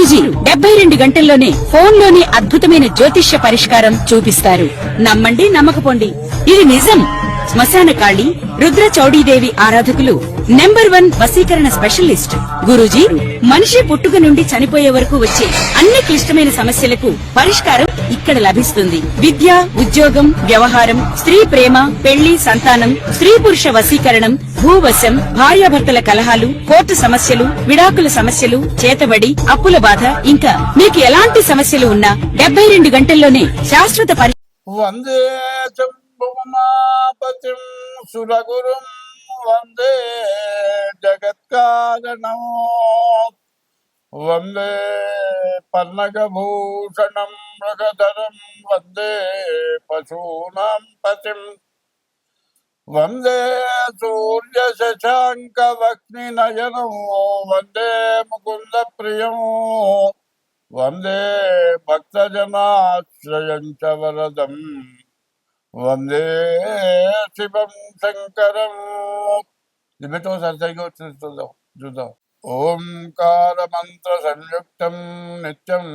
గురూజీ 72 గంటల్లోనే ఫోన్లోని అద్భుతమైన జ్యోతిష్య పరిష్కారం చూపిస్తారు. నమ్మండి, నమ్మకపోండి, ఇది నిజం. శ్మశాన కాళి రుద్ర చౌడీదేవి ఆరాధకులు నంబర్ 1 వశీకరణ స్పెషలిస్ట్. గురూజీ మనిషి పుట్టుక నుండి చనిపోయే వరకు వచ్చే అన్ని క్లిష్టమైన సమస్యలకు పరిష్కారం ఇక్కడ లభిస్తుంది. విద్య, ఉద్యోగం, వ్యవహారం, స్త్రీ ప్రేమ, పెళ్లి, సంతానం, స్త్రీ పురుష వశీకరణం, భూవశం, భార్యాభర్తల కలహాలు, కోర్టు సమస్యలు, విడాకుల సమస్యలు, చేతబడి, అప్పుల బాధ, ఇంకా మీకు ఎలాంటి సమస్యలు ఉన్నా 72 గంటల్లోనే శాశ్వత వందే భువనాపతిం సురగురుం వందే జగత్కారణం వందే పన్నగభూషణం మృగధరం వందే పశూనాం పతిం వందే సూర్య శశాంక వక్ని నయనం వందే ముకుంద ప్రియం వందే భక్తజనాశ్రయం చ వరదం వందే శివం శంకరం. లిమిటో సరిసరిగా వచ్చింది చూద్దాం. ఓంకార మంత్ర సంయుక్తం నిత్యం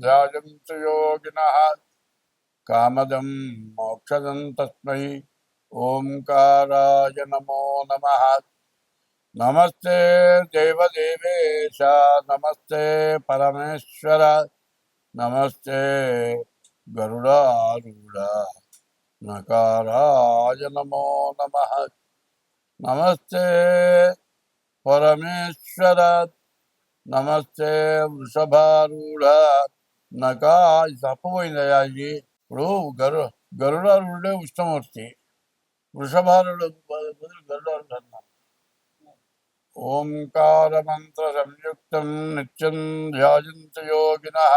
ధ్యాయంతు యోగినః కామదం మోక్షదం తస్మై ఓంకారాయ నమో నమః. నమస్తే దేవదేవేశ, నమస్తే పరమేశ్వర, నమస్తే గరుడారూఢ నకారాయ నమో నమః. నమస్తే పరమేశ్వర, నమస్తే వృషభారూఢ నకా. తప్పపోయిందయ్యా ఇది. ఇప్పుడు గరుడారూఢే విష్ణుమూర్తి, వృషభారుడు బదులు గరుడారుడు అన్నా. ఓంకార మంత్ర సంయుక్తం నిత్యం ధ్యాయంతు యోగినః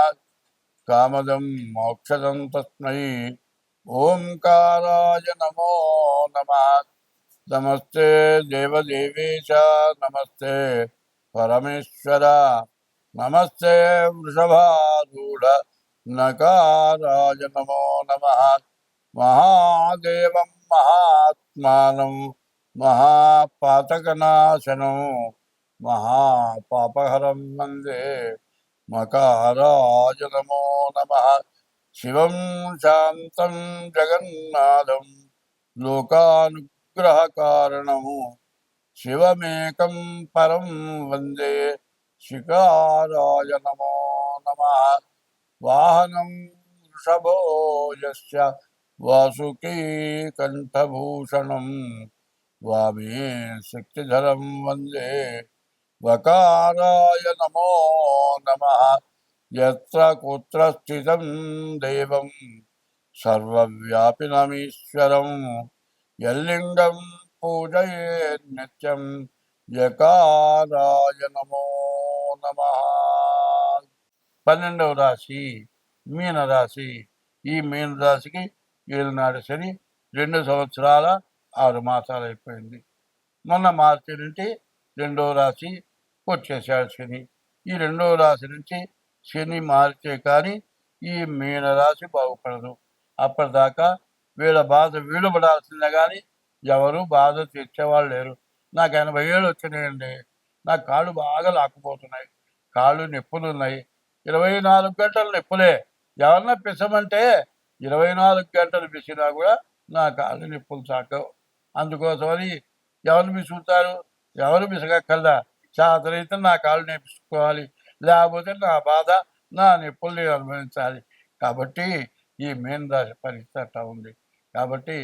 కామదం మోక్షదం తస్మై ఓంకారాయ నమో నమః. నమస్తే దేవదేవేశ, నమస్తే పరమేశ్వర, నమస్తే వృషభారూఢ నకారాయ నమో నమః. మహాదేవం మహాత్మానం మహాపాతకనాశనం మహాపాపహరం వందే మకారాయ నమో నమః. శివం శాంతం జగన్నాథం లోకానుగ్రహకారణం శివమేకం పరం వందే శికారాయ నమో నమః. వాహనం వృషభో యస్య వాసుకీ కంఠభూషణం వామే శక్తిధరం వందే వకారాయ నమో నమః. యత్ర కుత్ర స్థితం దేవం సర్వవ్యాపినమీశ్వరం యల్లింగం పూజయేత్ నిత్యం యకారాయ నమో నమః. 12వ రాశి మీనరాశి. ఈ మీనరాశికి ఏలునాడు శని 2 సంవత్సరాల 6 మాసాలు అయిపోయింది. మొన్న మార్చి నుంచి 2వ రాశి వచ్చేసాడు శని. ఈ 2వ రాశి నుంచి శని మారితే కానీ ఈ మీనరాశి బాగుపడదు. అప్పటిదాకా వీళ్ళ బాధ వీళ్ళు పడాల్సిందే కానీ ఎవరు బాధ తెచ్చేవాళ్ళు లేరు. నాకు 80 ఏళ్ళు వచ్చినాయండి. నాకు కాళ్ళు బాగా లాక్కుపోతున్నాయి, కాళ్ళు నొప్పులు ఉన్నాయి. 24 గంటలు నొప్పులే. ఎవరన్నా పిసమంటే 24 గంటలు పిసినా కూడా నా కాళ్ళు నొప్పులు సాకవు. అందుకోసమని ఎవరు పిసుకుతారు? ఎవరు పిసగక్కల్లా. చేతనైతే నా కాళ్ళు నేర్పించుకోవాలి, లేకపోతే నా బాధ నా నొప్పులు నేను అనుభవించాలి. కాబట్టి ఈ మీన రాశి పరిస్థితి అట్లా ఉంది. కాబట్టి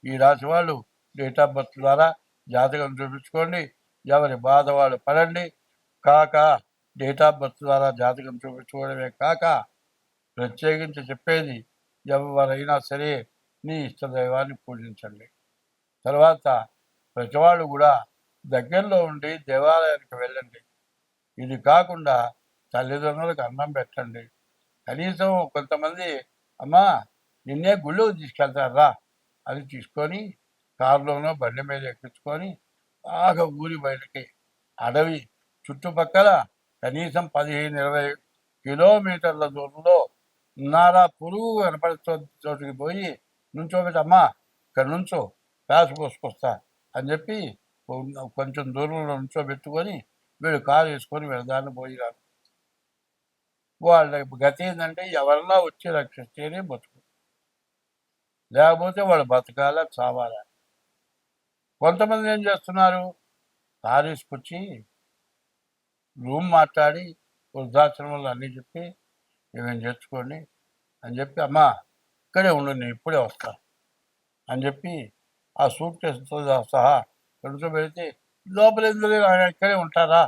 ఈ రాశి వాళ్ళు డేట్ ఆఫ్ బర్త్ ద్వారా జాతకం చూపించుకోండి. ఎవరి బాధ వాళ్ళు పడండి. కాక డేట్ ఆఫ్ బర్త్ ద్వారా జాతకం చూపించుకోవడమే కాక ప్రత్యేకించి చెప్పేది, ఎవరైనా సరే నీ ఇష్టదైవాన్ని పూజించండి. తర్వాత ప్రతివాళ్ళు కూడా దగ్గరలో ఉండి దేవాలయానికి వెళ్ళండి. ఇది కాకుండా తల్లిదండ్రులకు అన్నం పెట్టండి. కనీసం కొంతమంది అమ్మా నిన్నే గుళ్ళోకి తీసుకెళ్తారా అని తీసుకొని కారులోనో బండి మీద ఎక్కించుకొని బాగా ఊరి బయటకి అడవి చుట్టుపక్కల కనీసం 15-20 కిలోమీటర్ల దూరంలో నారా పురుగు కనపడే చోటుకి పోయి నుంచోబెట్టమ్మా ఇక్కడ నుంచో ప్యాస్ పోసుకొస్తా అని చెప్పి కొంచెం దూరంలో నుంచోబెట్టుకొని వీళ్ళు కారు వేసుకొని వెళదాన్ని పోయిరారు. వాళ్ళ గతి ఏంటంటే ఎవరన్నా వచ్చి రక్షిస్తేనే బతుకు, లేకపోతే వాళ్ళు బతకాల చావాలా. కొంతమంది ఏం చేస్తున్నారు, తారీసుకొచ్చి రూమ్ మాట్లాడి వృద్ధాశ్రమంలో అన్నీ చెప్పి ఇవేం తెచ్చుకోండి అని చెప్పి, అమ్మా ఇక్కడే ఉండు నేను ఇప్పుడే వస్తా అని చెప్పి ఆ సూట్ కేసుతో సహా పెడుతూ పెడితే లోపల ఎందుకు ఆయన ఇక్కడే ఉంటారా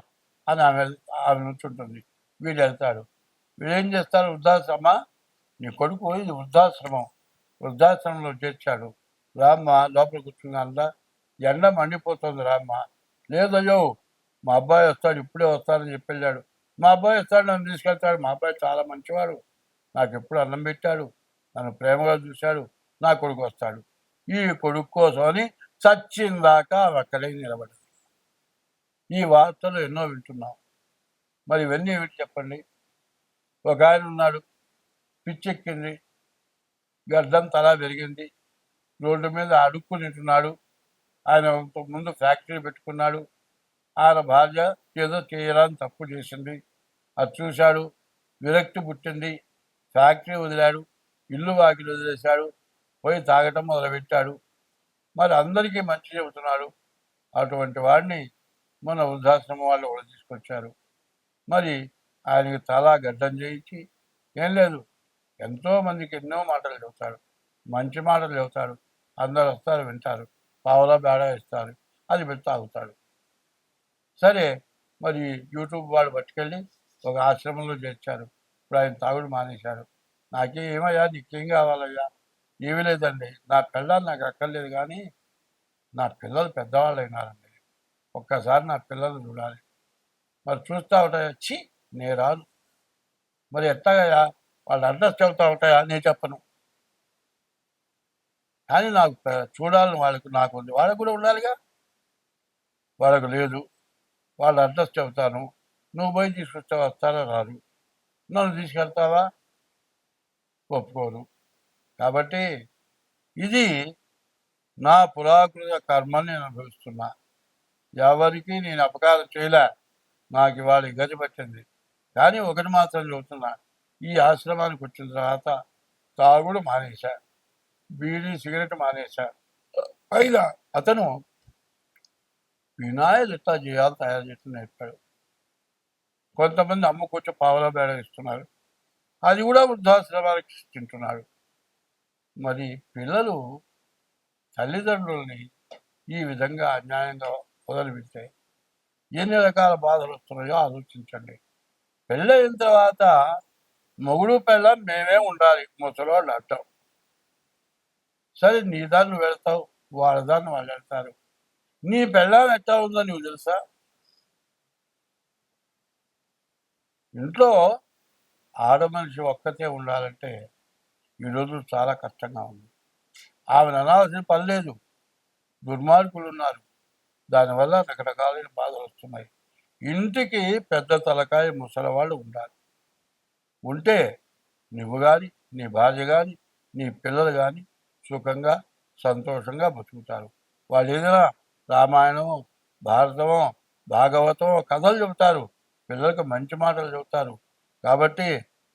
అని ఆమె నుంచుంటుంది. వీడు వెళ్తాడు. వీడేం చేస్తారు, వృద్ధాశ్రమ నీ కొడుకు ఇది వృద్ధాశ్రమంలో చేర్చాడు, రామ్మ లోపల కూర్చున్నా, ఎండ మండిపోతుంది రామ్మ. లేదయ్యో మా అబ్బాయి వస్తాడు, ఇప్పుడే వస్తాడని చెప్పి వెళ్ళాడు. మా అబ్బాయి వస్తాడు, నన్ను తీసుకెళ్తాడు, మా అబ్బాయి చాలా మంచివాడు, నాకు ఎప్పుడు అన్నం పెట్టాడు, నన్ను ప్రేమగా చూశాడు, నా కొడుకు వస్తాడు. ఈ కొడుకు కోసం అని చచ్చిందాకా ఆమె అక్కడే నిలబడింది. ఈ వార్తలు ఎన్నో వింటున్నాం. మరి ఇవన్నీ ఏమిటి చెప్పండి. ఒక ఆయన ఉన్నాడు, పిచ్చెక్కింది, గడ్డం తలా పెరిగింది, రోడ్డు మీద అడుక్కుని తింటున్నాడు. ఆయన ముందు ఫ్యాక్టరీ పెట్టుకున్నాడు. ఆయన భార్య ఏదో చేయరాని తప్పు చేసింది, అది చూశాడు, విరక్తి పుట్టింది, ఫ్యాక్టరీ వదిలాడు, ఇల్లు వాకిలు వదిలేశాడు, పోయి తాగటం మొదలుపెట్టాడు. మరి అందరికీ మంచి చెబుతున్నాడు. అటువంటి వాడిని మన వృద్ధాశ్రమం వాళ్ళు కూడా తీసుకొచ్చారు. మరి ఆయనకి చాలా గడ్డం చేయించి, ఏం లేదు, ఎంతోమందికి ఎన్నో మాటలు చెబుతాడు, మంచి మాటలు చెబుతాడు, అందరు వస్తారు వింటారు, పావులా బేడా ఇస్తారు, అది పెట్టి తాగుతాడు. సరే, మరి యూట్యూబ్ వాళ్ళు పట్టుకెళ్ళి ఒక ఆశ్రమంలో చేర్చారు. ఇప్పుడు ఆయన తాగుడు మానేశాడు. ఏమయ్యా నీకేం కావాలయ్యా? ఏమీ లేదండి, నా పిల్లలు నాకు అక్కర్లేదు, కానీ నా పిల్లలు పెద్దవాళ్ళు అయినారండి, ఒక్కసారి నా పిల్లలు చూడాలి. మరి చూస్తూ ఉంటాయా? ఛీ నేను రాను. మరి ఎట్లాగయ్యా? వాళ్ళు అడ్రస్ చెబుతూ ఉంటాయా? నేను చెప్పను, కానీ నాకు చూడాలని నాకు ఉంది, వాళ్ళకు కూడా ఉండాలిగా. వాళ్ళకు లేదు. వాళ్ళ అడ్రస్ చెబుతాను, నువ్వు పోయి తీసుకొస్తే వస్తారా? రారు. నన్ను తీసుకెళ్తావా? ఒప్పుకోను. కాబట్టి ఇది నా పురాకృత కర్మని నేను అనుభవిస్తున్నా. ఎవరికి నేను అపకారం చేయలే, నాకు ఇవాళ గతి పట్టింది. కానీ ఒకటి మాత్రం చెబుతున్నా, ఈ ఆశ్రమానికి వచ్చిన తర్వాత తాగుడు మానేశా, బీడీ సిగరెట్ మానేశా. పైగా అతను వినాయలు ఎట్లా చేయాలో తయారు చేసి నేర్పాడు. కొంతమంది అమ్ముకొచ్చి పావలా బేడ ఇస్తున్నారు, అది కూడా వృద్ధాశ్రమానికి తింటున్నాడు. మరి పిల్లలు తల్లిదండ్రుల్ని ఈ విధంగా అన్యాయంగా వదిలిపెడితే ఎన్ని రకాల బాధలు వస్తున్నాయో ఆలోచించండి. పెళ్ళయిన తర్వాత మొగుడు పిల్ల మేమే ఉండాలి, ముసలివాళ్ళు అంటాం. సరే, నీ దాన్ని వెళ్తావు, వాళ్ళ దాన్ని వాళ్ళు వెళ్తారు. నీ పెళ్ళం ఎట్లా ఉందో నువ్వు తెలుసా? ఇంట్లో ఆడమనిషి ఒక్కతే ఉండాలంటే ఈరోజు చాలా కష్టంగా ఉంది. ఆమెను అనాల్సిన పని లేదు, దుర్మార్గులు ఉన్నారు, దానివల్ల రకరకాలైన బాధలు వస్తున్నాయి. ఇంటికి పెద్ద తలకాయ ముసలివాళ్ళు ఉండాలి. ఉంటే నువ్వు కానీ, నీ భార్య కానీ, నీ పిల్లలు కానీ సుఖంగా సంతోషంగా బతుకుతారు. వాళ్ళు ఏదైనా రామాయణము, భారతమో, భాగవతమో కథలు చెబుతారు, పిల్లలకు మంచి మాటలు చెబుతారు. కాబట్టి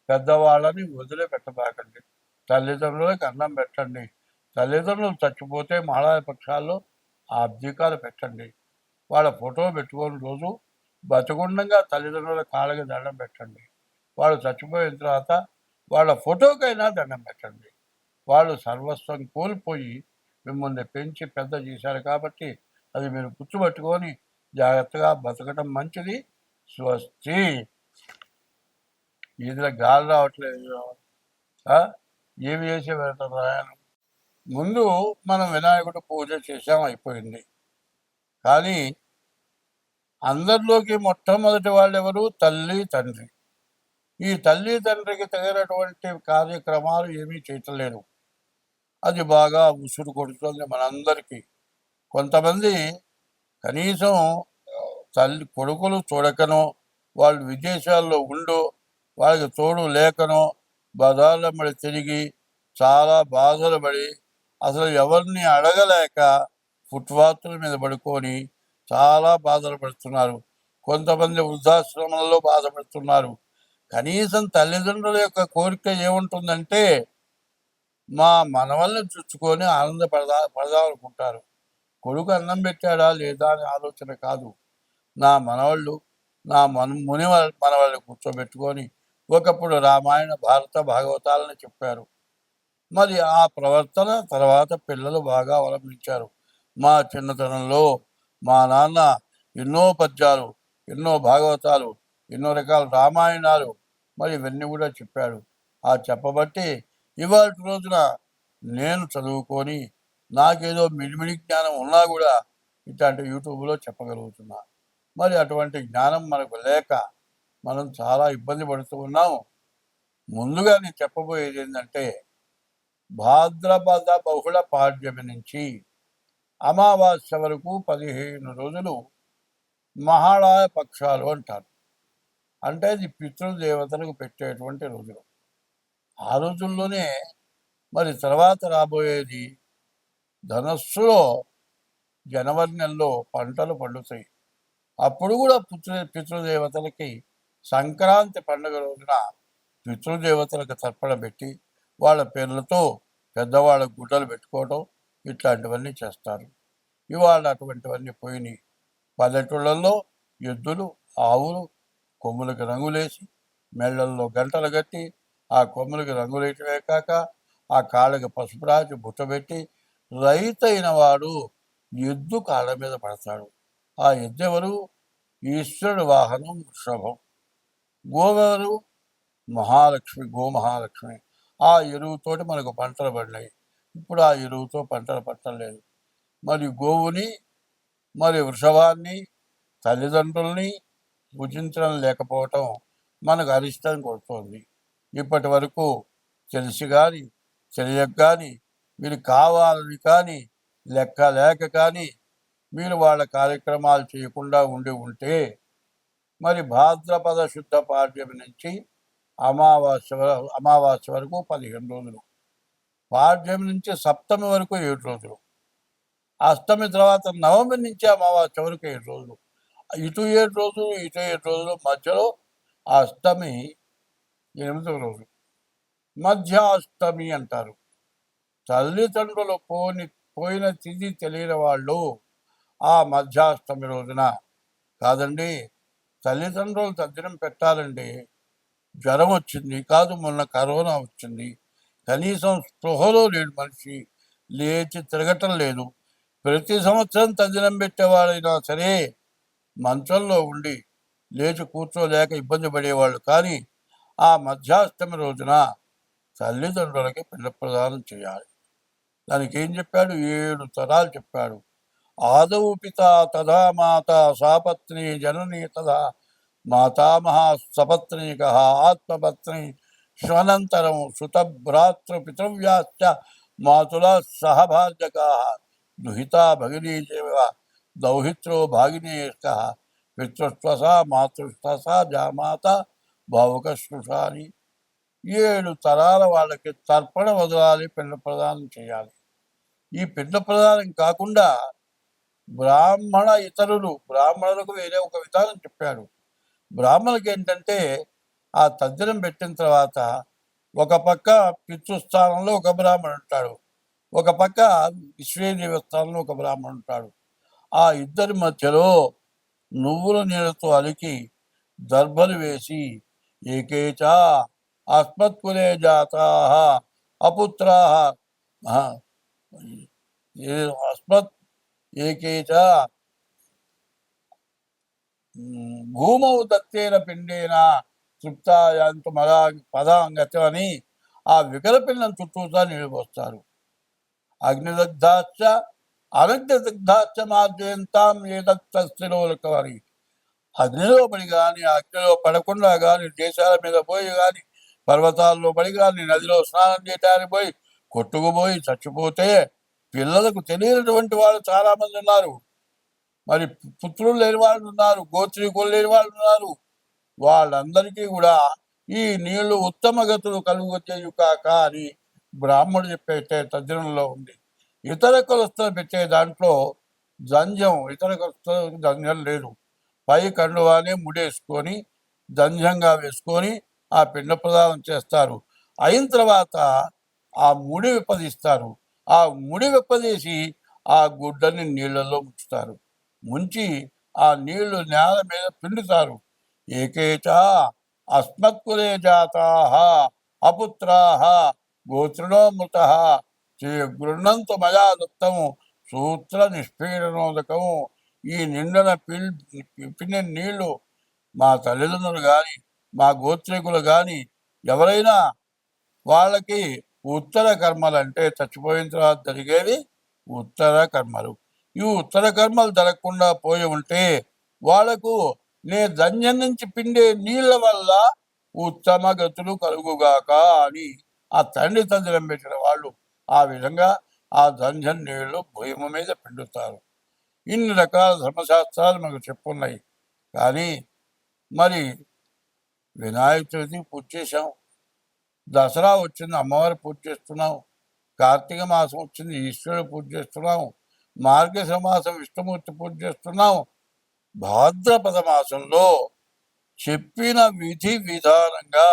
పెద్దవాళ్ళని వదిలిపెట్టబాకండి, తల్లిదండ్రులకు అన్నం పెట్టండి. తల్లిదండ్రులు చచ్చిపోతే మహారాజ పక్షాల్లో ఆ అబ్దికాలు పెట్టండి. వాళ్ళ ఫోటో పెట్టుకొని రోజు బతుకుండగా తల్లిదండ్రుల కాళ్ళకి దండం పెట్టండి. వాళ్ళు చచ్చిపోయిన తర్వాత వాళ్ళ ఫోటోకైనా దండం పెట్టండి. వాళ్ళు సర్వస్వం కోల్పోయి మిమ్మల్ని పెంచి పెద్ద చేశారు కాబట్టి అది మీరు గుర్తుపట్టుకొని జాగ్రత్తగా బతకడం మంచిది. స్వస్తి. ఇదిలో గాలి రావట్లేదు, ఏమి చేసే వెళ్తాం రాయను. ముందు మనం వినాయకుడు పూజ చేసాం, అయిపోయింది. కానీ అందరిలోకి మొట్టమొదటి వాళ్ళు ఎవరు? తల్లి తండ్రి. ఈ తల్లి తండ్రికి తగినటువంటి కార్యక్రమాలు ఏమీ చేయట్లేదు. అది బాగా ఉసురు కొడుతుంది మనందరికీ. కొంతమంది కనీసం కొడుకులు చూడకనో, వాళ్ళు విదేశాల్లో ఉండు వాళ్ళకి తోడు లేకనో బజార్ల తిరిగి చాలా బాధలు పడి అసలు ఎవరిని అడగలేక ఫుట్పాత్ల మీద పడుకొని చాలా బాధలు పడుతున్నారు. కొంతమంది వృద్ధాశ్రమంలో బాధపడుతున్నారు. కనీసం తల్లిదండ్రుల యొక్క కోరిక ఏముంటుందంటే మా మనవల్ని చూసుకొని పడదామనుకుంటారు. కొడుకు అన్నం పెట్టాడా లేదా అని ఆలోచన కాదు. నా మనవళ్ళు నా మనవళ్ళని కూర్చోబెట్టుకొని ఒకప్పుడు రామాయణ భారత భాగవతాలను చెప్పారు. మరి ఆ ప్రవర్తన తర్వాత పిల్లలు బాగా అవలంబించారు. మా చిన్నతనంలో మా నాన్న ఎన్నో పద్యాలు, ఎన్నో భాగవతాలు, ఎన్నో రకాల రామాయణాలు మరి ఇవన్నీ కూడా చెప్పాడు. ఆ చెప్పబట్టి ఇవాళ రోజున నేను చదువుకొని నాకేదో మిడిమిడి జ్ఞానం ఉన్నా కూడా ఇట్లాంటి యూట్యూబ్లో చెప్పగలుగుతున్నా. మరి అటువంటి జ్ఞానం మనకు లేక మనం చాలా ఇబ్బంది పడుతూ ఉన్నాము. ముందుగా నేను చెప్పబోయేది ఏంటంటే భాద్రపద బహుళ పాడ్యమి నుంచి అమావాస్య వరకు 15 రోజులు మహాళయ పక్షాలు అంటారు. అంటే ఇది పితృదేవతలకు పెట్టేటువంటి రోజులు. ఆ రోజుల్లోనే మరి తర్వాత రాబోయేది ధనస్సులో జనవరి నెలలో పంటలు పండుతాయి. అప్పుడు కూడా పితృదేవతలకి సంక్రాంతి పండుగ రోజున పితృదేవతలకు తర్పణ పెట్టి వాళ్ళ పేర్లతో పెద్దవాళ్ళ గుడ్డలు పెట్టుకోవడం ఇట్లాంటివన్నీ చేస్తారు. ఇవాళ అటువంటివన్నీ పోయినాయి. పల్లెటూళ్ళల్లో ఎద్దులు, ఆవులు కొమ్ములకు రంగులేసి మెళ్ళల్లో గంటలు కట్టి ఆ కొమ్ములకి రంగులేయటమే కాక ఆ కాళ్ళకి పసుపు రాసి బుట్టబెట్టి రైతైన వాడు ఎద్దు కాళ్ళ మీద పడతాడు. ఆ ఎద్దు ఎవరు? ఈశ్వరుడు వాహనం వృషభం. గోవెవరు? మహాలక్ష్మి, గోమహాలక్ష్మి. ఆ ఎరువుతోటి మనకు పంటలు పడినాయి. ఇప్పుడు ఆ ఎరువుతో పంటలు పట్టలేదు. మరి గోవుని మరి వృషభాన్ని తల్లిదండ్రుల్ని పూజించడం లేకపోవటం మనకు అరిష్టం కొడుతోంది. ఇప్పటి వరకు తెలిసి కానీ తెలియక కానీ మీరు కావాలని కానీ లెక్క లేక కానీ మీరు వాళ్ళ కార్యక్రమాలు చేయకుండా ఉంటే మరి భాద్రపద శుద్ధ పాడ్యమి నుంచి అమావాస్య వరకు 15 రోజులు, పాడ్యమి నుంచి సప్తమి వరకు 7 రోజులు, అష్టమి తర్వాత నవమి నుంచి అమావాస్య వరకు 7 రోజులు, ఇటు 7 రోజులు ఇటు 7 రోజులు, మధ్యలో అష్టమి 8వ రోజు మధ్యాష్టమి అంటారు. తల్లిదండ్రులు పోయిన తిథి తెలియని వాళ్ళు ఆ మధ్యాష్టమి రోజున కాదండి, తల్లిదండ్రులు తద్దినం పెట్టాలండి. జ్వరం వచ్చింది కాదు, మొన్న కరోనా వచ్చింది, కనీసం స్పృహలో లేడు మనిషి, లేచి తిరగటం లేదు. ప్రతి సంవత్సరం తద్దినం పెట్టేవాళ్ళైనా సరే మంచంలో ఉండి లేచి కూర్చోలేక ఇబ్బంది పడేవాళ్ళు. కానీ ఆ మధ్యాష్టమి రోజున తల్లిదండ్రులకి పిండ ప్రదానం చేయాలి. దానికి ఏం చెప్పాడు? 7 తరాలు చెప్పాడు. ఆదౌ పిత తదా మాత సాపత్ని జననీ తదా మాతామహ సపత్నీక ఆత్మపత్ని శ్వనంతరం సుతభ్రాతృ పితృవ్యాశ్చ మాతుల సహభార్యకా దుహితా భగినీ దౌహిత్రో భాగినేష్క పితృస్వస మాతృస్వస జామాత భావుక స్పృశాని. 7 తరాల వాళ్ళకి తర్పణ వదలాలి, పిండ ప్రదానం చేయాలి. ఈ పిండ ప్రదానం కాకుండా బ్రాహ్మణులకు వేరే ఒక విధానం చెప్పాడు. బ్రాహ్మణులకి ఏంటంటే ఆ తద్దినం పెట్టిన తర్వాత ఒక పక్క పితృస్థానంలో ఒక బ్రాహ్మణుడు ఉంటాడు, ఒక పక్క విశ్వేదేవ స్థానంలో ఒక బ్రాహ్మణుడు ఉంటాడు. ఆ ఇద్దరి మధ్యలో నువ్వుల నీళ్ళతో అలికి దర్భలు వేసి ఏకేచ అస్మత్కులే జాతా అపుత్రా అస్మత్ ఏకేచ భూమౌ దత్తేన పిండేన తృప్తాయంతు మదా పదాంగతం అని ఆ వికలపిల్లను చుట్టూతా నీళ్ళు పోస్తారు. అగ్నిదగ్ధాశ్చ అనగ్నిదగ్ధాశ్చ మార్జయంతాం ఏదత్తిలోకవరి. అగ్నిలో పడి కానీ అగ్నిలో పడకుండా కానీ దేశాల మీద పోయి కానీ పర్వతాల్లో పడి కానీ నదిలో స్నానం చేయడానికి పోయి కొట్టుకుపోయి చచ్చిపోతే పిల్లలకు తెలియనటువంటి వాళ్ళు చాలామంది ఉన్నారు. మరి పుత్రులు లేని వాళ్ళు ఉన్నారు, గోత్రీకులు లేని వాళ్ళు ఉన్నారు. వాళ్ళందరికీ కూడా ఈ నీళ్లు ఉత్తమ గతులు కలుగొచ్చేయు కాక అని బ్రాహ్మణుడు చెప్పే తద్దినంలో ఉంది. ఇతర కులస్తులు పెట్టే దాంట్లో జంధ్యం, ఇతర కులస్తులకు జంధ్యం లేదు. పై కండువానే ముడేసుకొని జంధ్యంగా వేసుకొని ఆ పిండ ప్రదానం చేస్తారు. అయిన తర్వాత ఆ ముడి విప్పదీస్తారు. ఆ ముడి విప్పదీసి ఆ గుడ్డని నీళ్ళలో ముంచుతారు. ముంచి ఆ నీళ్లు నేల మీద పిండుతారు. ఏకేచ అస్మత్కులే జాతాః అపుత్రాః గోత్రిణోమృతః గృహంతు మయా దత్తము సూత్ర నిష్పీడనోదకము. ఈ నిండన పిండిన నీళ్లు మా తల్లిదండ్రులు కానీ మా గోత్రికులు కానీ ఎవరైనా వాళ్ళకి ఉత్తర కర్మలు అంటే చచ్చిపోయిన తర్వాత జరిగేవి ఉత్తర కర్మలు. ఈ ఉత్తర కర్మలు జరగకుండా పోయి ఉంటే వాళ్లకు నే ధన్యం నుంచి పిండే నీళ్ల వల్ల ఉత్తమ గతులు కలుగుగాక అని ఆ తండ్రి తండ్రిని పెట్టిన వాళ్ళు ఆ విధంగా ఆ ధన్యం నీళ్లు భూమి మీద పిండుతారు. ఇన్ని రకాల ధర్మశాస్త్రాలు మనకు చెప్పున్నాయి. కానీ మరి వినాయక చవితి పూజ చేశాం, దసరా వచ్చింది అమ్మవారి పూజ చేస్తున్నాం, కార్తీక మాసం వచ్చింది ఈశ్వరుడు పూజ చేస్తున్నాం, మార్గశిర మాసం విష్ణుమూర్తి పూజ చేస్తున్నాం. భాద్రపద మాసంలో చెప్పిన విధి విధానంగా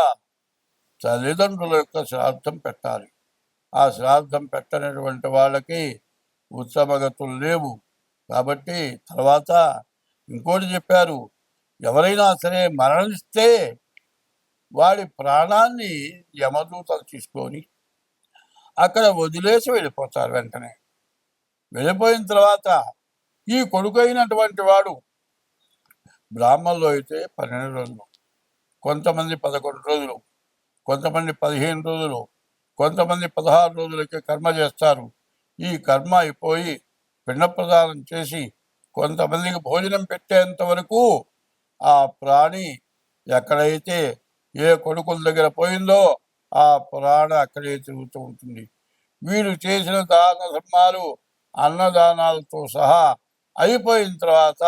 తల్లిదండ్రుల యొక్క శ్రాద్ధం పెట్టాలి. ఆ శ్రాద్ధం పెట్టనటువంటి వాళ్ళకి ఉత్సవగతులు లేవు. కాబట్టి తర్వాత ఇంకోటి చెప్పారు, ఎవరైనా సరే మరణిస్తే వాడి ప్రాణాన్ని యమదూతలు తీసుకొని అక్కడ వదిలేసి వెళ్ళిపోతారు. వెంటనే వెళ్ళిపోయిన తర్వాత ఈ కొడుకైనటువంటి వాడు బ్రాహ్మణులు అయితే 12 రోజులు, కొంతమంది 11 రోజులు, కొంతమంది 15 రోజులు, కొంతమంది 16 రోజులకి కర్మ చేస్తారు. ఈ కర్మ అయిపోయి పిండ ప్రదానం చేసి కొంతమందికి భోజనం పెట్టేంత వరకు ఆ ప్రాణి ఎక్కడైతే ఏ కొడుకుల దగ్గర పోయిందో ఆ ప్రాణ అక్కడే తిరుగుతూ ఉంటుంది. వీరు చేసిన దాన ధర్మాలు అన్నదానాలతో సహా అయిపోయిన తర్వాత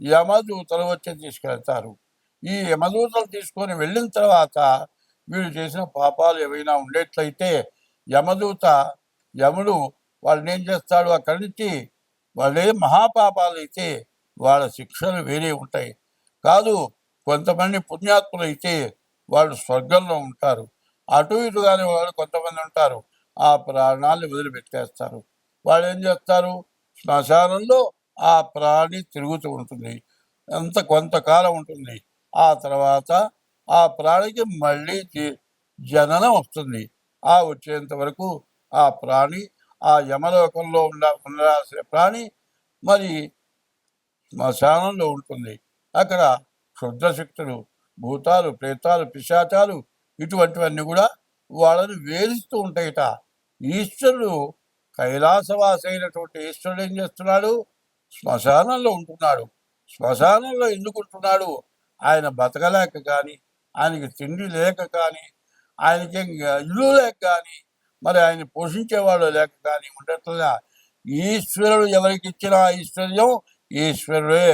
యమదూతలు వచ్చి తీసుకెళ్తారు. ఈ యమదూతలు తీసుకొని వెళ్ళిన తర్వాత వీళ్ళు చేసిన పాపాలు ఏవైనా ఉండేట్లయితే యముడు వాళ్ళని ఏం చేస్తాడు, అక్కడి నుంచి వాళ్ళే మహాపాపాలు అయితే వాళ్ళ శిక్షలు వేరే ఉంటాయి. కాదు, కొంతమంది పుణ్యాత్ములు అయితే వాళ్ళు స్వర్గంలో ఉంటారు. అటు ఇటుగానే వాళ్ళు కొంతమంది ఉంటారు, ఆ ప్రాణాన్ని వదిలిపెట్టేస్తారు. వాళ్ళు ఏం చేస్తారు, శ్మశానంలో ఆ ప్రాణి తిరుగుతూ ఉంటుంది. అంత కొంతకాలం ఉంటుంది. ఆ తర్వాత ఆ ప్రాణికి మళ్ళీ జననం వస్తుంది. ఆ వచ్చేంత వరకు ఆ ప్రాణి ఆ యమలోకంలో ఉండాల్సిన ప్రాణి మరి శ్మశానంలో ఉంటుంది. అక్కడ క్షుద్రశక్తులు, భూతాలు, ప్రేతాలు, పిశాచాలు ఇటువంటివన్నీ కూడా వాళ్ళని వేధిస్తూ ఉంటాయిట. ఈశ్వరుడు కైలాసవాసి అయినటువంటి ఈశ్వరుడు ఏం చేస్తున్నాడు, శ్మశానంలో ఉంటున్నాడు. శ్మశానంలో ఎందుకు ఉంటున్నాడు, ఆయన బతకలేక కానీ, ఆయనకి తిండి లేక కానీ, ఆయనకి ఇల్లు లేక కానీ, మరి ఆయన పోషించేవాడు లేక కానీ ఉండట్లా. ఈశ్వరుడు ఎవరికి ఇచ్చిన ఐశ్వర్యం ఈశ్వరుడే.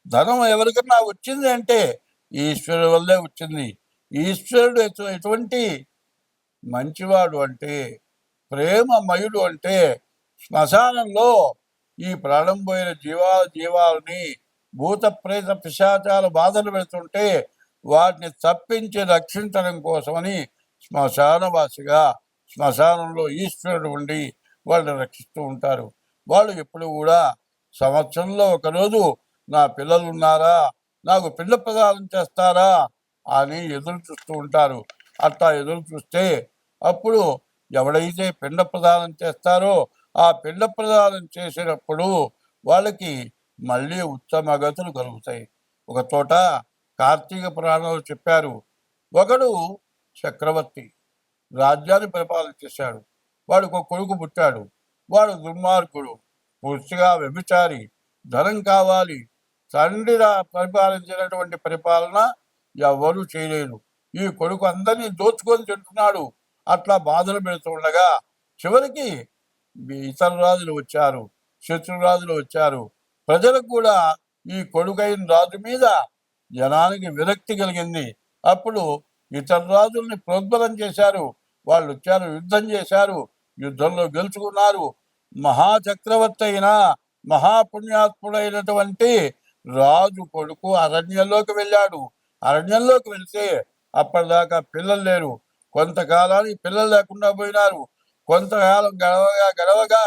ధనం ఎవరికన్నా వచ్చింది అంటే ఈశ్వరుడు వల్లే వచ్చింది. ఈశ్వరుడు ఎటువంటి మంచివాడు అంటే, ప్రేమమయుడు అంటే, శ్మశానంలో ఈ ప్రాణం పోయిన జీవాలని భూత ప్రేత పిశాచాల బాధలు పెడుతుంటే వాటిని తప్పించి రక్షించడం కోసమని శ్మశానవాసిగా శ్మశానంలో ఈశ్వరుడు ఉండి వాళ్ళని రక్షిస్తూ ఉంటారు. వాళ్ళు ఎప్పుడు కూడా సంవత్సరంలో ఒకరోజు నా పిల్లలు ఉన్నారా, నాకు పిండ ప్రదానం చేస్తారా అని ఎదురు చూస్తూ ఉంటారు. అట్లా ఎదురు చూస్తే అప్పుడు ఎవడైతే పిండ ప్రదానం చేస్తారో ఆ పిండ ప్రదానం చేసినప్పుడు వాళ్ళకి మళ్ళీ ఉత్తమ గతులు కలుగుతాయి. ఒక తోట కార్తీక పురాణంలో చెప్పారు, ఒకడు చక్రవర్తి రాజ్యాన్ని పరిపాలన చేశాడు. వాడికి ఒక కొడుకు పుట్టాడు. వాడు దుర్మార్గుడు, పూర్తిగా వ్యభిచారి, ధనం కావాలి. తండ్రి పరిపాలించినటువంటి పరిపాలన ఎవరు చేయలేరు. ఈ కొడుకు అందరినీ దోచుకొని తింటున్నాడు. అట్లా బాధలు పెడుతుండగా చివరికి ఇతర రాజులు వచ్చారు, శత్రురాజులు వచ్చారు. ప్రజలకు కూడా ఈ కొడుకైన రాజు మీద జనానికి విరక్తి కలిగింది. అప్పుడు ఇతర రాజుల్ని ప్రోద్బలం చేశారు. వాళ్ళు వచ్చారు, యుద్ధం చేశారు, యుద్ధంలో గెలుచుకున్నారు. మహాచక్రవర్తి అయిన మహాపుణ్యాత్ముడైనటువంటి రాజు కొడుకు అరణ్యంలోకి వెళ్ళాడు. అరణ్యంలోకి వెళ్తే అప్పటిదాకా పిల్లలు లేరు. కొంతకాలానికి పిల్లలు లేకుండా పోయినారు. కొంతకాలం గడవగా గడవగా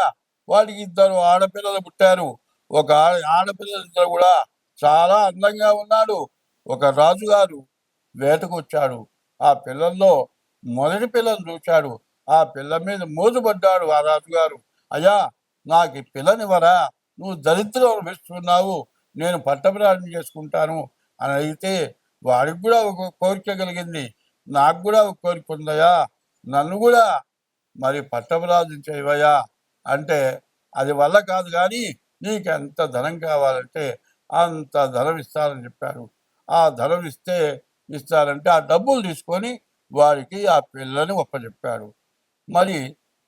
వాడికి 2 ఆడపిల్లలు పుట్టారు. ఒక ఆడపిల్లలిద్దరు కూడా చాలా అందంగా ఉన్నాడు. ఒక రాజుగారు వేటకొచ్చాడు. ఆ పిల్లల్లో మొదటి పిల్లను చూశాడు. ఆ పిల్ల మీద మోజుపడ్డాడు ఆ రాజుగారు. అయ్యా, నాకు ఈ పిల్లనివ్వరా, నువ్వు దరిద్రం అనిపిస్తున్నావు, నేను పట్టపురాణం చేసుకుంటాను అని అడిగితే వాడికి కూడా ఒక కోరిక కలిగింది. నాకు కూడా ఒక కోరిక ఉందయ్యా, నన్ను కూడా మరి పట్టపురాజు చేయవయ్యా అంటే అది వల్ల కాదు, కానీ నీకు ఎంత ధనం కావాలంటే అంత ధనం ఇస్తానని చెప్పాడు. ఆ ధనం ఇస్తారంటే ఆ డబ్బులు తీసుకొని వాడికి ఆ పిల్లని ఒప్పచెప్పాడు. మరి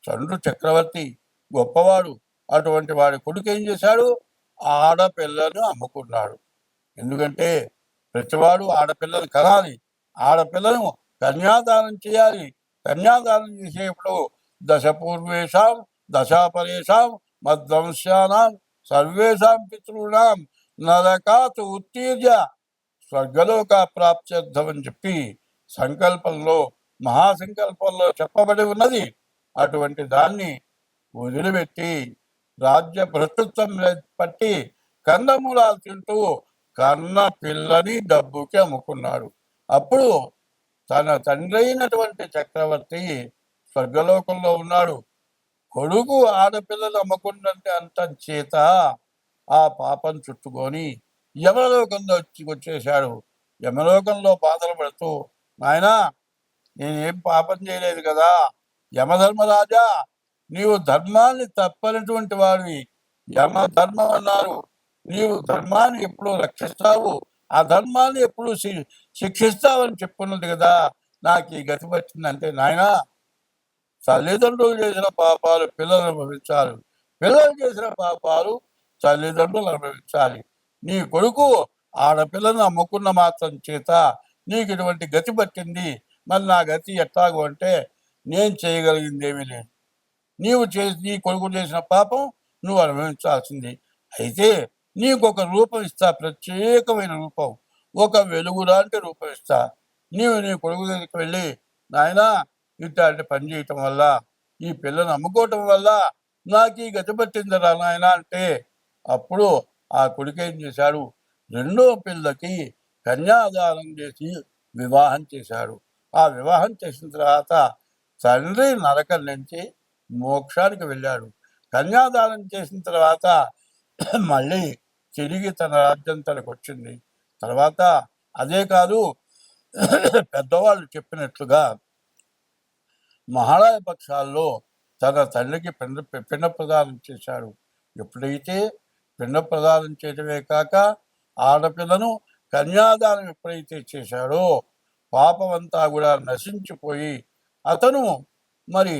చంద్రు చక్రవర్తి గొప్పవాడు. అటువంటి వాడి కొడుకు ఏం చేశాడు? ఆడపిల్లను అమ్ముకున్నాడు. ఎందుకంటే ప్రతివాడు ఆడపిల్లను కనాలి, ఆడపిల్లను కన్యాదానం చేయాలి. కన్యాదానం చేసేప్పుడు దశ పూర్వేషాం దశాపరేషాం మద్వంశానాం సర్వేషాం పితృణాం నరకాతు ఉత్తీర్య స్వర్గలోక ప్రాప్త్యర్థం అని చెప్పి సంకల్పంలో, మహాసంకల్పంలో చెప్పబడి ఉన్నది. అటువంటి దాన్ని వదిలిపెట్టి రాజ్య భ్రష్టత్వం పట్టి కందమూలాలు తింటూ కన్న పిల్లని డబ్బుకి అమ్ముకున్నాడు. అప్పుడు తన తండ్రి అయినటువంటి చక్రవర్తి స్వర్గలోకంలో ఉన్నాడు. కొడుకు ఆడపిల్లలు అమ్మకుండంటే అంత చేత ఆ పాపం చుట్టుకొని యమలోకంలో వచ్చేశాడు. యమలోకంలో బాధలు పడుతూ, నాయనా, నేనేం పాపం చేయలేదు కదా, యమధర్మరాజా, నీవు ధర్మాన్ని తప్పనటువంటి వాడివి, యమధర్మం అన్నారు, నీవు ధర్మాన్ని ఎప్పుడు రక్షిస్తావు, ఆ ధర్మాన్ని ఎప్పుడు శిక్షిస్తావని చెప్పున్నది కదా, నాకు ఈ గతి వచ్చిందంటే, నాయనా, తల్లిదండ్రులు చేసిన పాపాలు పిల్లలు అనుభవించాలి, పిల్లలు చేసిన పాపాలు తల్లిదండ్రులు అనుభవించాలి. నీ కొడుకు ఆడపిల్లను అమ్ముకున్న మాత్రం చేత నీకు ఇటువంటి గతి పట్టింది. మరి నా గతి ఎట్లాగో అంటే నేను చేయగలిగింది ఏమీ లేదు. నీ కొడుకు చేసిన పాపం నువ్వు అనుభవించాల్సింది. అయితే నీకు ఒక రూపం ఇస్తా, ప్రత్యేకమైన రూపం, ఒక వెలుగు లాంటి రూపం ఇస్తా. నీ కొడుకు దగ్గరికి వెళ్ళి, నాయనా, ఇట్లాంటి పని చేయటం వల్ల, ఈ పిల్లను అమ్ముకోవటం వల్ల నాకు ఈ గతి పట్టిందిరా నాయన అంటే, అప్పుడు ఆ కొడుకు ఏం చేశాడు? రెండో పిల్లకి కన్యాదానం చేసి వివాహం చేశాడు. ఆ వివాహం చేసిన తర్వాత తండ్రి నరకం నుంచి మోక్షానికి వెళ్ళాడు. కన్యాదానం చేసిన తర్వాత మళ్ళీ తిరిగి తన రాజ్యం తనకు వచ్చింది. తర్వాత అదే కాదు, పెద్దవాళ్ళు చెప్పినట్లుగా మహారాజ పక్షాల్లో తన తండ్రికి పిండ ప్రదానం చేశాడు. ఎప్పుడైతే పిండ ప్రదానం చేయడమే కాక ఆడపిల్లను కన్యాదానం ఎప్పుడైతే చేశాడో పాపం అంతా కూడా నశించిపోయి అతను మరి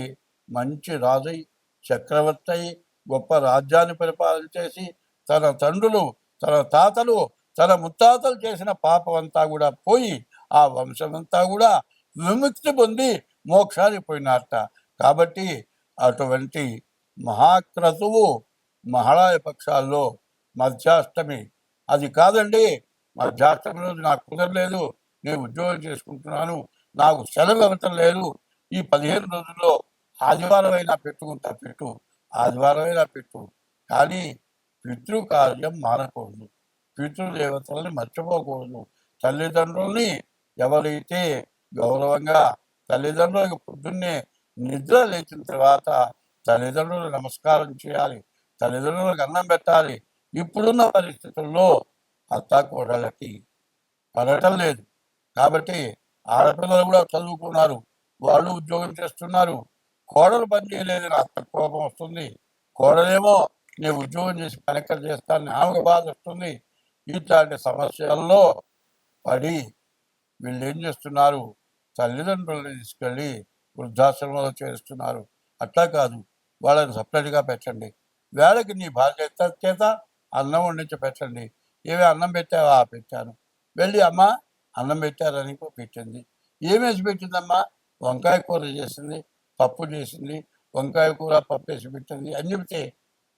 మంచి రాజై, చక్రవర్తి అయి, గొప్ప రాజ్యాన్ని పరిపాలన చేసి తన తండ్రులు, తన తాతలు, తన ముత్తాతలు చేసిన పాపం అంతా కూడా పోయి ఆ వంశమంతా కూడా విముక్తి పొంది మోక్షానికి పోయినారట. కాబట్టి అటువంటి మహాక్రతువు మహాళాయ పక్షాల్లో మధ్యాష్టమి. అది కాదండి, మధ్యాష్టమి రోజు నాకు కుదరలేదు, నేను ఉద్యోగం చేసుకుంటున్నాను, నాకు సెలవు ఇవ్వటం లేదు, ఈ 15 రోజుల్లో ఆదివారం అయినా పెట్టుకుంటా, ఆదివారం అయినా పెట్టు, కానీ పితృకార్యం మానకూడదు, పితృదేవతల్ని మర్చిపోకూడదు. తల్లిదండ్రుల్ని ఎవరైతే గౌరవంగా, తల్లిదండ్రులకు పొద్దున్నే నిద్ర లేచిన తర్వాత తల్లిదండ్రులకు నమస్కారం చేయాలి, తల్లిదండ్రులకు అన్నం పెట్టాలి. ఇప్పుడున్న పరిస్థితుల్లో అత్తాకోడళ్ళకి పడటం లేదు. కాబట్టి ఆడపిల్లలు కూడా చదువుకున్నారు, వాళ్ళు ఉద్యోగం చేస్తున్నారు. కోడలు పని చేయలేదు, నాకు కోపం వస్తుంది. కోడలేమో నేను ఉద్యోగం చేసి పనిక్కలు చేస్తానని ఆమెకు బాధ వస్తుంది. ఇట్లాంటి సమస్యల్లో పడి వీళ్ళు ఏం చేస్తున్నారు? తల్లిదండ్రులను తీసుకెళ్ళి వృద్ధాశ్రమంలో చేరుస్తున్నారు. అట్లా కాదు, వాళ్ళని సపరేట్గా పెట్టండి. వేళకి నీ భార్య చేత అన్నం వండించి పెట్టండి. ఏమి అన్నం పెట్టావా? పెట్టాను. వెళ్ళి అమ్మ అన్నం పెట్టారని పెట్టింది. ఏమేసి పెట్టిందమ్మా? వంకాయ కూర చేసింది, పప్పు చేసింది, వంకాయ కూర పప్పు వేసి పెట్టింది అని చెప్తే,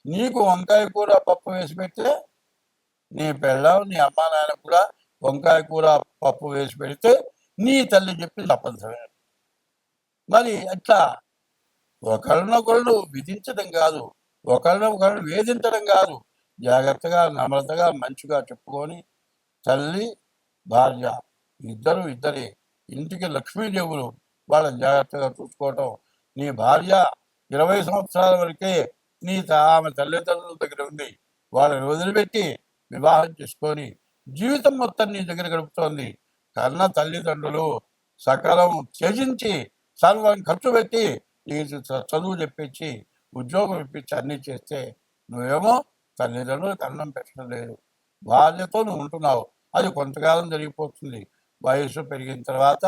నీకు వంకాయ కూర పప్పు వేసి పెడితే నీ పిల్లం, నీ అమ్మ నాయన కూడా వంకాయ కూర పప్పు వేసి పెడితే నీ తల్లి చెప్పి తప్పనిసరి. మరి అట్లా ఒకరినొకళ్ళు విధించడం కాదు, ఒకరినొకళ్ళు వేధించడం కాదు, జాగ్రత్తగా నమ్రతగా మంచిగా చెప్పుకొని తల్లి భార్య ఇద్దరు ఇద్దరే, ఇంటికి లక్ష్మీదేవులు, వాళ్ళని జాగ్రత్తగా చూసుకోవటం. నీ భార్య 20 సంవత్సరాల వరకే ఆమె తల్లిదండ్రుల దగ్గర ఉంది, వాళ్ళని వదిలిపెట్టి వివాహం చేసుకొని జీవితం మొత్తం నీ దగ్గర గడుపుతోంది. కన్న తల్లిదండ్రులు సకలం త్యజించి సర్వం ఖర్చు పెట్టి నీకు చదువు చెప్పించి ఉద్యోగం ఇప్పించి అన్నీ చేస్తే నువ్వేమో తల్లిదండ్రులకు అన్నం పెట్టడం లేదు. భార్యతో నువ్వు ఉంటున్నావు, అది కొంతకాలం జరిగిపోతుంది. వయసు పెరిగిన తర్వాత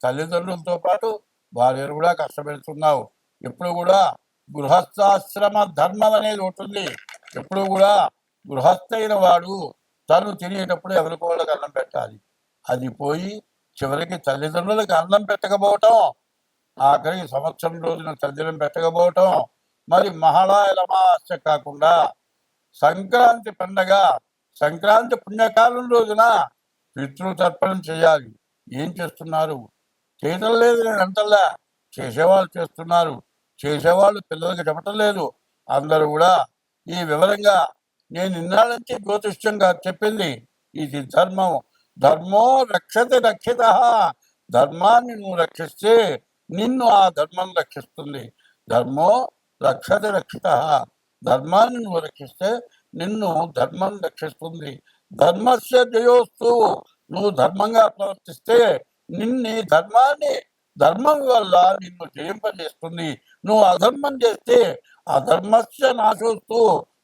తల్లిదండ్రులతో పాటు భార్యను కూడా కష్టపెడుతున్నావు. ఎప్పుడు కూడా గృహస్థాశ్రమ ధర్మం అనేది ఉంటుంది. ఎప్పుడు కూడా గృహస్థైన వాడు తను తినేటప్పుడు ఎవరికి వాళ్ళకి అన్నం పెట్టాలి. అది పోయి చివరికి తల్లిదండ్రులకు అన్నం పెట్టకపోవటం, ఆఖరికి సంవత్సరం రోజున తల్లిదండ్రులు పెట్టకపోవటం, మరి మహాళాయల అమావాస్య కాకుండా సంక్రాంతి పండగ, సంక్రాంతి పుణ్యకాలం రోజున పితృతర్పణం చేయాలి. ఏం చేస్తున్నారు? చేయటం లేదు, నేను అంటల్లా, చేసేవాళ్ళు చేస్తున్నారు. చేసేవాళ్ళు పిల్లలకి చెప్పటం లేదు. అందరూ కూడా ఈ వివరంగా నేను ఇన్నాళ్ళ నుంచి జ్యోతిష్యంగా చెప్పింది ఇది ధర్మం. ధర్మో రక్షతే రక్షిత. ధర్మాన్ని నువ్వు రక్షిస్తే నిన్ను ఆ ధర్మం రక్షిస్తుంది. ధర్మో రక్షతే రక్షిత. ధర్మాన్ని నువ్వు రక్షిస్తే నిన్ను ధర్మం రక్షిస్తుంది. ధర్మస్య జయోస్తు. నువ్వు ధర్మంగా ప్రవర్తిస్తే ధర్మం వల్ల నిన్ను జయింపజేస్తుంది. నువ్వు అధర్మం చేస్తే అధర్మస్య నాశోస్తు.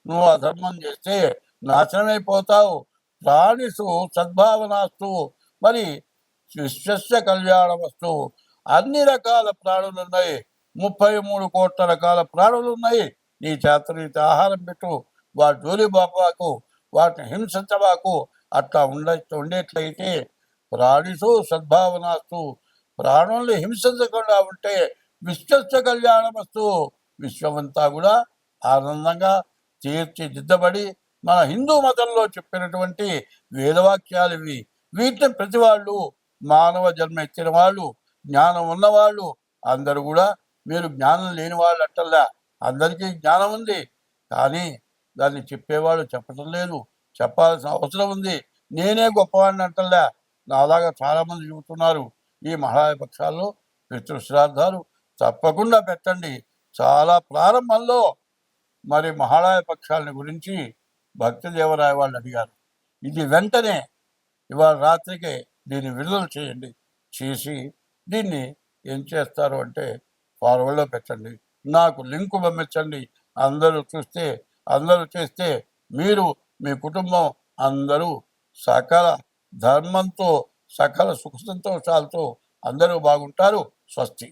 నువ్వు అధర్మం చేస్తే నాశనమైపోతావు. ప్రాణిసు సద్భావనాస్తు. మరి విశ్వస్య కళ్యాణ వస్తువు. అన్ని రకాల ప్రాణులు ఉన్నాయి, 33 కోట్ల రకాల ప్రాణులు ఉన్నాయి. నీ చేతనైతే ఆహారం పెట్టు, వాటి జోలి బాపాకు, వాటిని హింసించబాకు. అట్లా ఉండేట్లయితే ప్రాణిసు సద్భావనాస్తు. ప్రాణుల్ని హింసించకుండా ఉంటే విశ్వస్య కళ్యాణమస్తు. విశ్వమంతా కూడా ఆనందంగా తీర్చిదిద్దబడి మన హిందూ మతంలో చెప్పినటువంటి వేదవాక్యాలు ఇవి. వీటిని ప్రతి వాళ్ళు, మానవ జన్మ ఎత్తిన వాళ్ళు, జ్ఞానం ఉన్నవాళ్ళు అందరూ కూడా, మీరు జ్ఞానం లేని వాళ్ళు అంటల్లా, అందరికీ జ్ఞానం ఉంది, కానీ దాన్ని చెప్పేవాళ్ళు చెప్పటం లేదు. చెప్పాల్సిన అవసరం ఉంది. నేనే గొప్పవాడిని అంటల్లా, నాలాగా చాలామంది చెబుతున్నారు. ఈ మహాలయ పక్షాల్లో పితృశ్రాద్ధాలు తప్పకుండా పెట్టండి. చాలా ప్రారంభంలో మరి మహాలయ పక్షాలని గురించి భక్తి దేవరాయ వాళ్ళు అడిగారు. ఇది వెంటనే ఇవాళ రాత్రికే దీన్ని విడుదల చేయండి. చేసి దీన్ని ఏం చేస్తారు అంటే ఫార్వర్డ్లో పెట్టండి, నాకు లింకు పంపించండి. అందరూ చేస్తే మీరు, మీ కుటుంబం అందరూ సకల ధర్మంతో, సకల సుఖ సంతోషాలతో అందరూ బాగుంటారు. స్వస్తి.